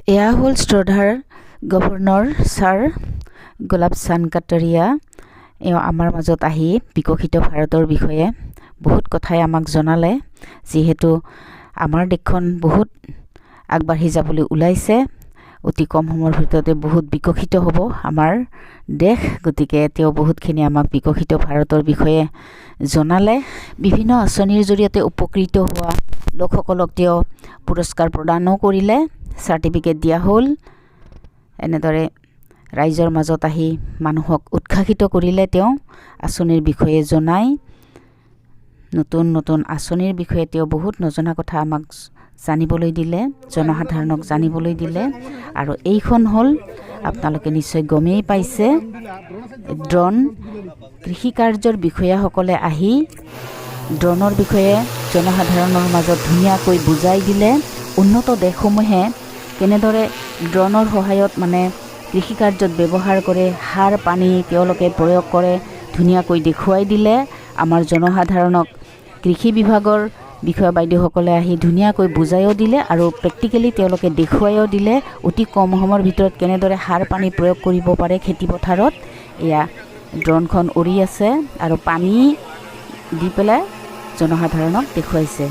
এয়া হ'ল শ্ৰদ্ধাৰ গভৰ্ণৰ ছাৰ গোলাপ চান্দ কাটাৰিয়া। এওঁ আমাৰ মাজত আহি বিকশিত ভাৰতৰ বিষয়ে বহুত কথাই আমাক জনালে। যিহেতু আমাৰ দেশখন বহুত আগবাঢ়ি যাবলৈ ওলাইছে, অতি কম সময়ৰ ভিতৰতে বহুত বিকশিত হ'ব আমাৰ দেশ। গতিকে তেওঁ বহুতখিনি আমাক বিকশিত ভাৰতৰ বিষয়ে জনালে। বিভিন্ন আঁচনিৰ জৰিয়তে উপকৃত হোৱা লোকসকলক তেওঁ পুৰস্কাৰ প্ৰদানো কৰিলে, চাৰ্টিফিকেট দিয়া হ'ল। এনেদৰে ৰাইজৰ মাজত আহি মানুহক উৎসাহিত কৰিলে। তেওঁ আঁচনিৰ বিষয়ে জনাই, নতুন নতুন আঁচনিৰ বিষয়ে তেওঁ বহুত নজনা কথা আমাক জানিবলৈ দিলে, জনসাধাৰণক জানিবলৈ দিলে। আৰু এইখন হ'ল আপোনালোকে নিশ্চয় গমেই পাইছে, ড্ৰোন। কৃষি কাৰ্যৰ বিষয়াসকলে আহি ড্ৰোনৰ বিষয়ে জনসাধাৰণৰ মাজত ধুনীয়াকৈ বুজাই দিলে। উন্নত দেশসমূহে কেনেদৰে ড্ৰোনৰ সহায়ত কৃষি কাৰ্যত ব্যৱহাৰ কৰে, সাৰ পানী তেওঁলোকে প্ৰয়োগ কৰে, ধুনীয়াকৈ দেখুৱাই দিলে। আমাৰ জনসাধাৰণক কৃষি বিভাগৰ বিষয়া বাইদেউসকলে আহি ধুনীয়াকৈ বুজাইও দিলে আৰু প্ৰেক্টিকেলি তেওঁলোকে দেখুৱাইও দিলে অতি কম সময়ৰ ভিতৰত কেনেদৰে সাৰ পানী প্ৰয়োগ কৰিব পাৰে খেতি পথাৰত। এয়া ড্ৰোনখন উৰি আছে আৰু পানী দি পেলাই জনসাধাৰণক দেখুৱাইছে।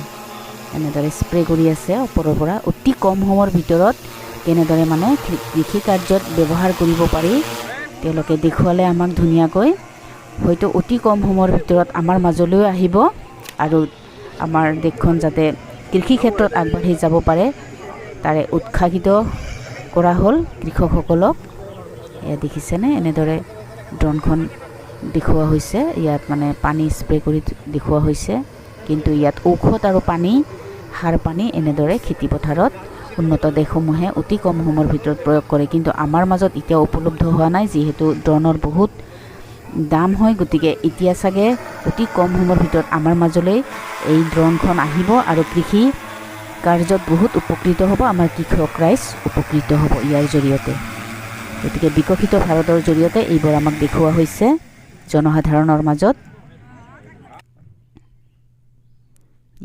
এনেদৰে স্প্ৰে কৰি আছে ওপৰৰ পৰা, অতি কম সময়ৰ ভিতৰত কেনেদৰে কৃষি কাৰ্যত ব্যৱহাৰ কৰিব পাৰি তেওঁলোকে দেখুৱালে আমাক ধুনীয়াকৈ। হয়তো অতি কম সময়ৰ ভিতৰত আমাৰ মাজলৈও আহিব আৰু আমাৰ দেশখন যাতে কৃষি ক্ষেত্ৰত আগবাঢ়ি যাব পাৰে তাৰে উৎসাহিত কৰা হ'ল কৃষকসকলক। এয়া দেখিছেনে, এনেদৰে ড্ৰোনখন দেখুওৱা হৈছে। ইয়াত পানী স্প্ৰে কৰি দেখুওৱা হৈছে, কিন্তু ইয়াত ঔষধ আৰু পানী, সাৰ পানী এনেদৰে খেতি পথাৰত উন্নত দেশসমূহে অতি কম সময়ৰ ভিতৰত প্ৰয়োগ কৰে। কিন্তু আমাৰ মাজত এতিয়া উপলব্ধ হোৱা নাই, যিহেতু ড্ৰোনৰ বহুত দাম হয়। গতিকে এতিয়া চাগে অতি কম সময়ৰ ভিতৰত আমাৰ মাজলৈ এই ড্ৰোনখন আহিব আৰু কৃষি কাৰ্যত বহুত উপকৃত হ'ব, আমাৰ কৃষক ৰাইজ উপকৃত হ'ব ইয়াৰ জৰিয়তে। গতিকে বিকশিত ভাৰতৰ জৰিয়তে এইবোৰ আমাক দেখুওৱা হৈছে জনসাধাৰণৰ মাজত।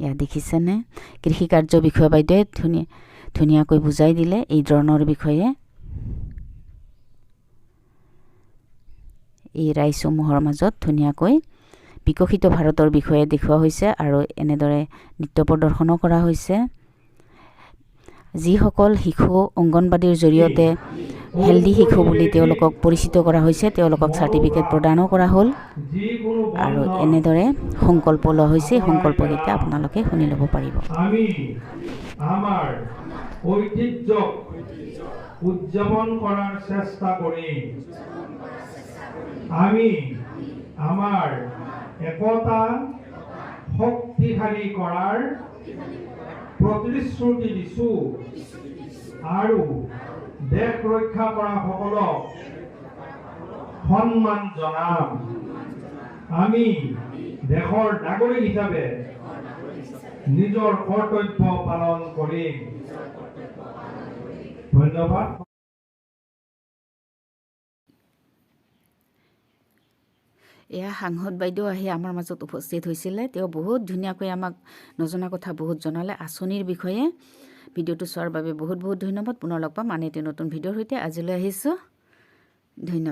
এয়া দেখিছেনে, কৃষি কাৰ্য বিষয়া বাইদেৱে ধুনীয়াকৈ বুজাই দিলে এই ড্ৰোনৰ বিষয়ে। এই ৰাইজসমূহৰ মাজত ধুনীয়াকৈ বিকশিত ভাৰতৰ বিষয়ে দেখুওৱা হৈছে আৰু এনেদৰে নৃত্য প্ৰদৰ্শনো কৰা হৈছে। যিসকল শিশু অংগনবাদীৰ জৰিয়তে হেল্ডি শিশু বুলি তেওঁলোকক পৰিচিত কৰা হৈছে, তেওঁলোকক চাৰ্টিফিকেট প্ৰদানো কৰা হ'ল। আৰু এনেদৰে সংকল্প লোৱা হৈছে, সংকল্পকেইটা আপোনালোকে শুনি ল'ব পাৰিব। আমি আমাৰ ঐতিহ্যক উদযাপন কৰাৰ চেষ্টা কৰিম। আমি আমাৰ একতা শক্তিশালী কৰাৰ প্ৰতিশ্ৰুতি দিছোঁ আৰু দেশ ৰক্ষা কৰা সকলক সন্মান জনাম। আমি দেশৰ নাগৰিক হিচাপে নিজৰ কৰ্তব্য পালন কৰিম। ধন্যবাদ। এয়া সাংসদ বাইদেউ আহি আমাৰ মাজত উপস্থিত হৈছিলে। তেওঁ বহুত ধুনীয়াকৈ আমাক নজনা কথা বহুত জনালে আঁচনিৰ বিষয়ে। ভিডিঅ'টো চোৱাৰ বাবে বহুত বহুত ধন্যবাদ। পুনৰ লগ পাম আন এটি নতুন ভিডিঅ'ৰ সৈতে। আজিলৈ আহিছোঁ, ধন্যবাদ।